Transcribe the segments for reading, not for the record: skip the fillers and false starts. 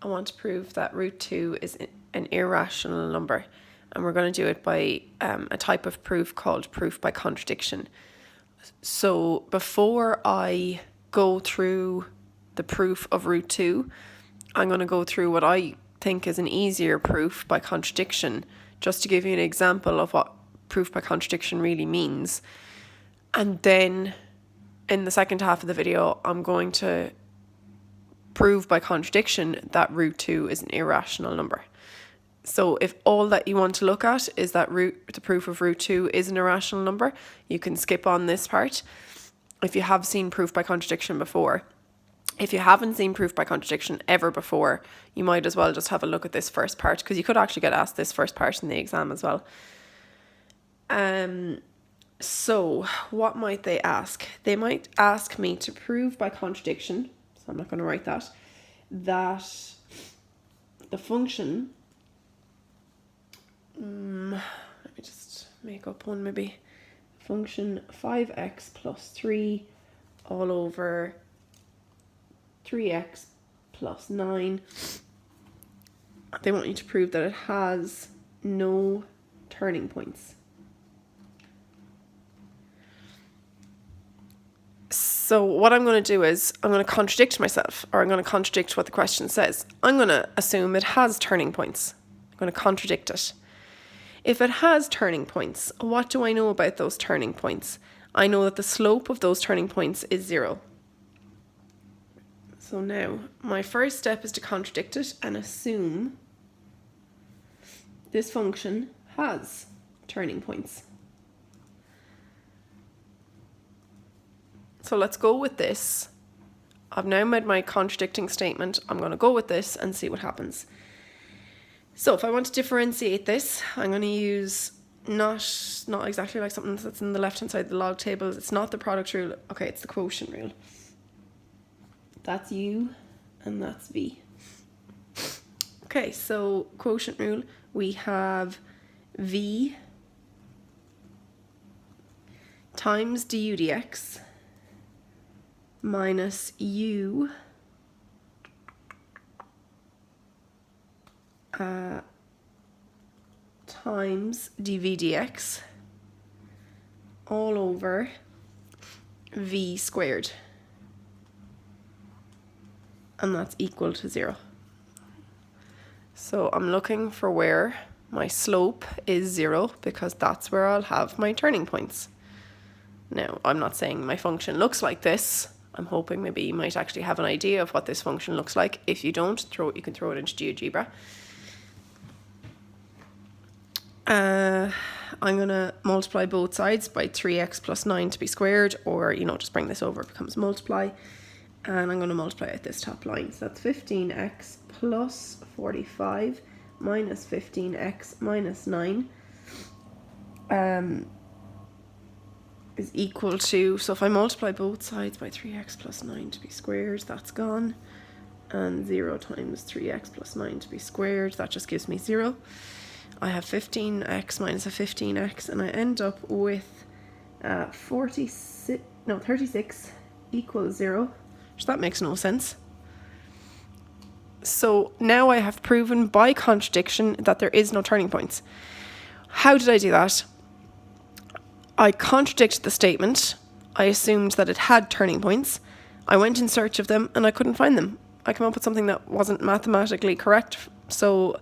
I want to prove that root 2 is an irrational number. And we're going to do it by a type of proof called proof by contradiction. So before I go through the proof of root 2, I'm going to go through what I think is an easier proof by contradiction, just to give you an example of what proof by contradiction really means. And then in the second half of the video, I'm going to prove by contradiction that root 2 is an irrational number. So if all that you want to look at is that the proof of root 2 is an irrational number, you can skip on this part if you have seen proof by contradiction before. If you haven't seen proof by contradiction ever before, you might as well just have a look at this first part, because you could actually get asked this first part in the exam as well. So what might they ask? They might ask me to prove by contradiction, so I'm not going to write that the function, let me just make up one maybe, function 5x plus 3 all over 3x plus 9, they want you to prove that it has no turning points. So what I'm going to do is I'm going to contradict myself, or I'm going to contradict what the question says. I'm going to assume it has turning points. I'm going to contradict it. If it has turning points, what do I know about those turning points? I know that the slope of those turning points is 0. So now my first step is to contradict it and assume this function has turning points. So let's go with this. I've now made my contradicting statement. I'm going to go with this and see what happens. So if I want to differentiate this, I'm going to use not exactly like something that's in the left-hand side of the log tables. It's not the product rule. Okay, it's the quotient rule. That's U and that's V. Okay, so quotient rule, we have V times du dx minus U times dv dx all over V squared. And that's equal to 0. So I'm looking for where my slope is 0, because that's where I'll have my turning points. Now, I'm not saying my function looks like this. I'm hoping maybe you might actually have an idea of what this function looks like. If you don't, you can throw it into GeoGebra. I'm going to multiply both sides by 3x plus 9 to be squared, or, just bring this over, it becomes multiply. And I'm going to multiply at this top line. So that's 15x plus 45 minus 15x minus 9 is equal to, so if I multiply both sides by 3x plus 9 to be squared, that's gone. And 0 times 3x plus 9 to be squared, that just gives me 0. I have 15x minus a 15x, and I end up with 36 equals 0. So that makes no sense. So now I have proven by contradiction that there is no turning points. How did I do that? I contradicted the statement. I assumed that it had turning points. I went in search of them and I couldn't find them. I came up with something that wasn't mathematically correct. So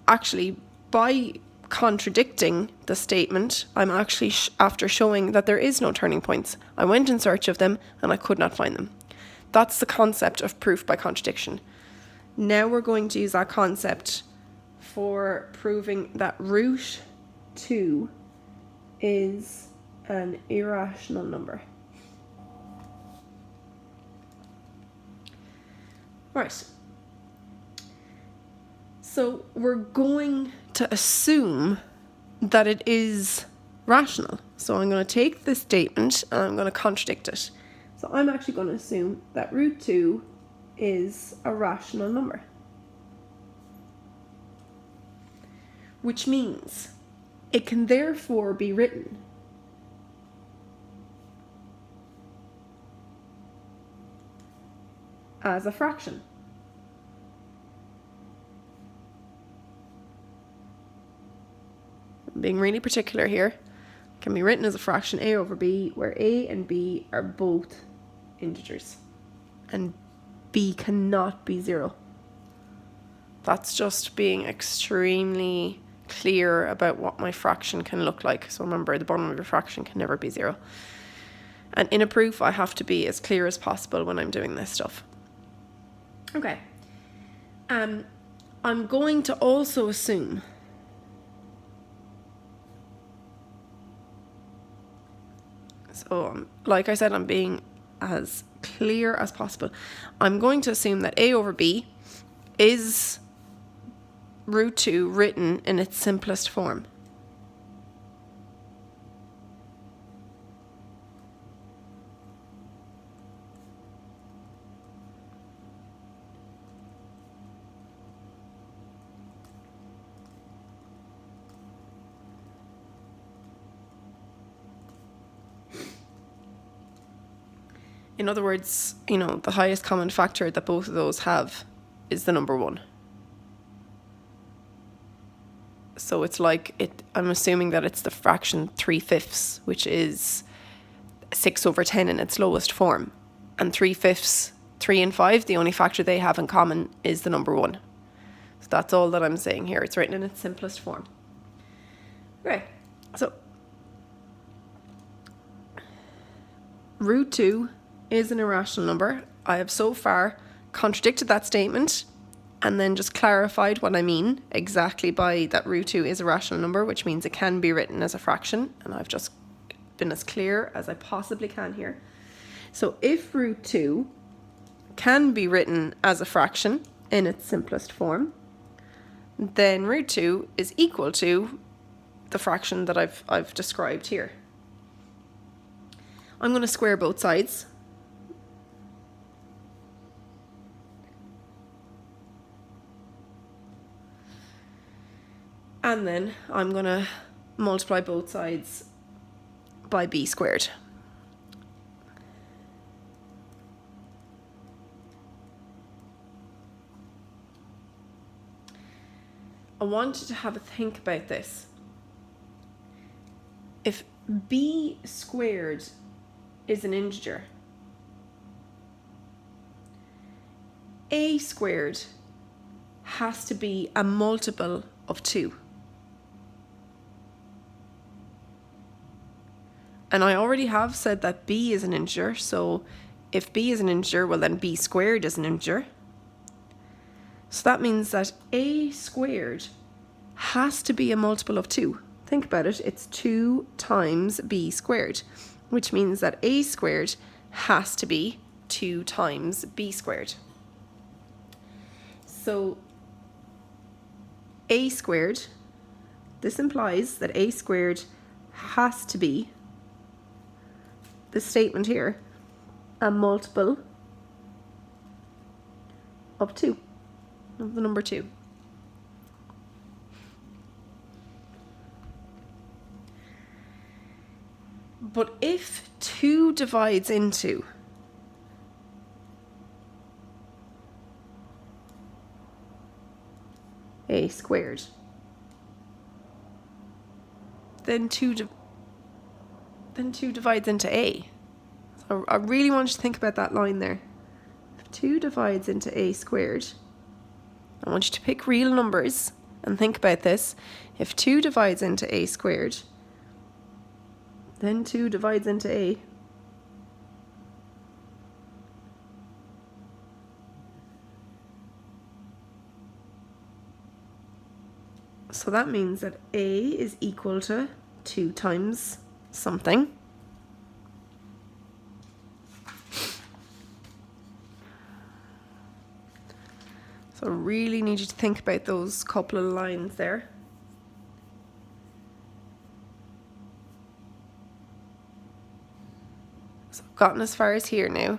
actually, by contradicting the statement, I'm actually after showing that there is no turning points. I went in search of them and I could not find them. That's the concept of proof by contradiction. Now we're going to use that concept for proving that root 2 is an irrational number. Right. So we're going to assume that it is rational. So I'm going to take this statement and I'm going to contradict it. So I'm actually going to assume that root 2 is a rational number. Which means it can therefore be written as a fraction. I'm being really particular here, can be written as a fraction a over b, where a and b are both integers and b cannot be 0. That's just being extremely clear about what my fraction can look like. So remember, the bottom of your fraction can never be 0. And in a proof, I have to be as clear as possible when I'm doing this stuff. Okay. I'm going to also assume so, like I said, I'm being as clear as possible. I'm going to assume that a over b is root 2 written in its simplest form. In other words, the highest common factor that both of those have is the number 1. So it's like I'm assuming that it's the fraction 3/5, which is 6 over 10 in its lowest form. And 3/5, 3 and 5, the only factor they have in common is the number 1. So that's all that I'm saying here. It's written in its simplest form. Okay, so root 2 is an irrational number. I have so far contradicted that statement and then just clarified what I mean exactly by that root 2 is a rational number, which means it can be written as a fraction, and I've just been as clear as I possibly can here. So if root 2 can be written as a fraction in its simplest form, then root 2 is equal to the fraction that I've described here. I'm going to square both sides. And then I'm going to multiply both sides by b squared. I want you to have a think about this. If b squared is an integer, a squared has to be a multiple of 2. And I already have said that b is an integer, so if b is an integer, well then b squared is an integer. So that means that a squared has to be a multiple of 2. Think about it, it's 2 times b squared, which means that a squared has to be 2 times b squared. So a squared, this implies that a squared has to be, the statement here, a multiple of 2, of the number 2. But if 2 divides into a squared, then 2 divides into a. So I really want you to think about that line there. If 2 divides into a squared, I want you to pick real numbers and think about this. If 2 divides into a squared, then 2 divides into a. So that means that a is equal to 2 times something. So I really need you to think about those couple of lines there. So I've gotten as far as here now.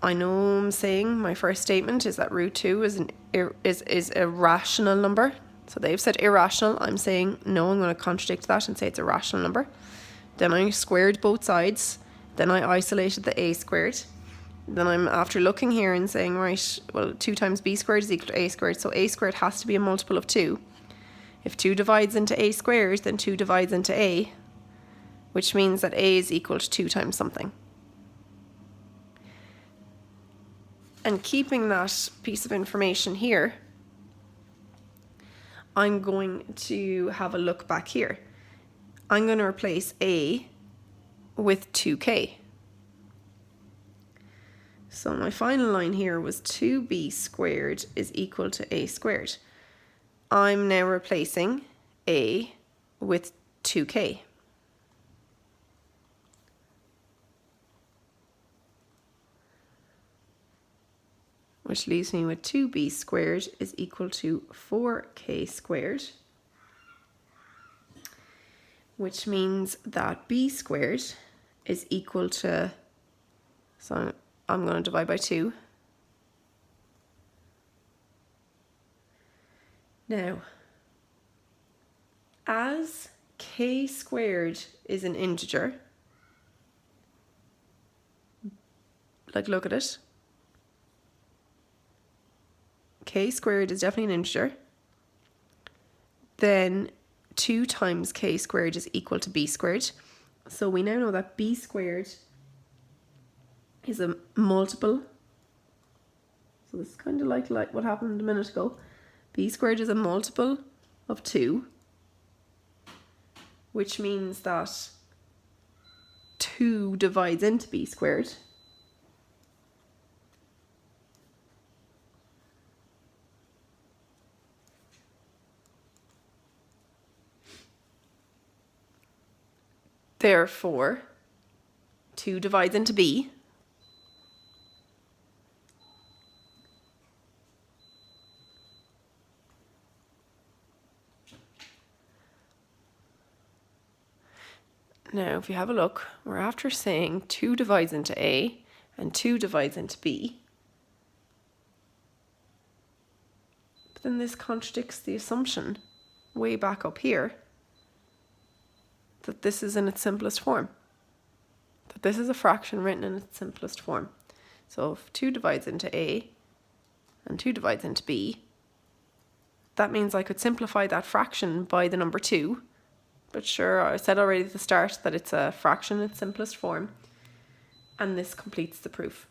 I know I'm saying my first statement is that root 2 is a rational number. So they've said irrational. I'm saying no, I'm going to contradict that and say it's a rational number. Then I squared both sides. Then I isolated the a squared. Then I'm after looking here and saying, right, well, 2 times b squared is equal to a squared. So a squared has to be a multiple of 2. If 2 divides into a squared, then 2 divides into a, which means that a is equal to 2 times something. And keeping that piece of information here, I'm going to have a look back here. I'm going to replace a with 2k. So my final line here was 2b squared is equal to a squared. I'm now replacing a with 2k. Which leaves me with 2b squared is equal to 4k squared. Which means that b squared is equal to, so I'm going to divide by 2. Now, as k squared is an integer, like look at it, k squared is definitely an integer, then 2 times k squared is equal to b squared. So we now know that b squared is a multiple. So this is kind of like what happened a minute ago. B squared is a multiple of 2, which means that 2 divides into b squared. Therefore, 2 divides into b. Now, if you have a look, we're after saying 2 divides into a and 2 divides into b. But then this contradicts the assumption way back up here that this is in its simplest form. That this is a fraction written in its simplest form. So if 2 divides into a and 2 divides into b, that means I could simplify that fraction by the number 2. But sure, I said already at the start that it's a fraction in its simplest form. And this completes the proof.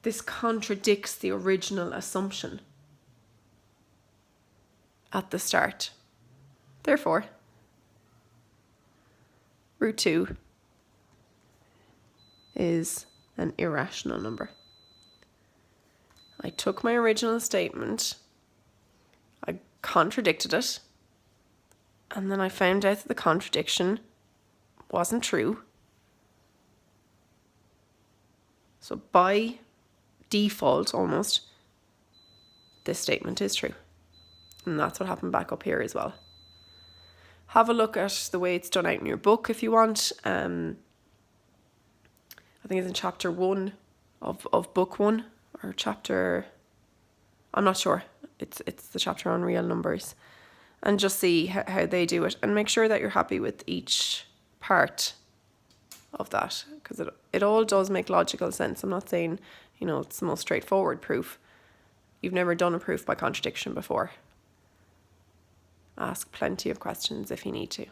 This contradicts the original assumption at the start. Therefore, root 2 is an irrational number. I took my original statement, I contradicted it, and then I found out that the contradiction wasn't true. So by default, almost, this statement is true. And that's what happened back up here as well. Have a look at the way it's done out in your book if you want. I think it's in chapter 1 of book 1, or chapter, I'm not sure. It's the chapter on real numbers. And just see how they do it, and make sure that you're happy with each part of that, because it all does make logical sense. I'm not saying, it's the most straightforward proof. You've never done a proof by contradiction before. Ask plenty of questions if you need to.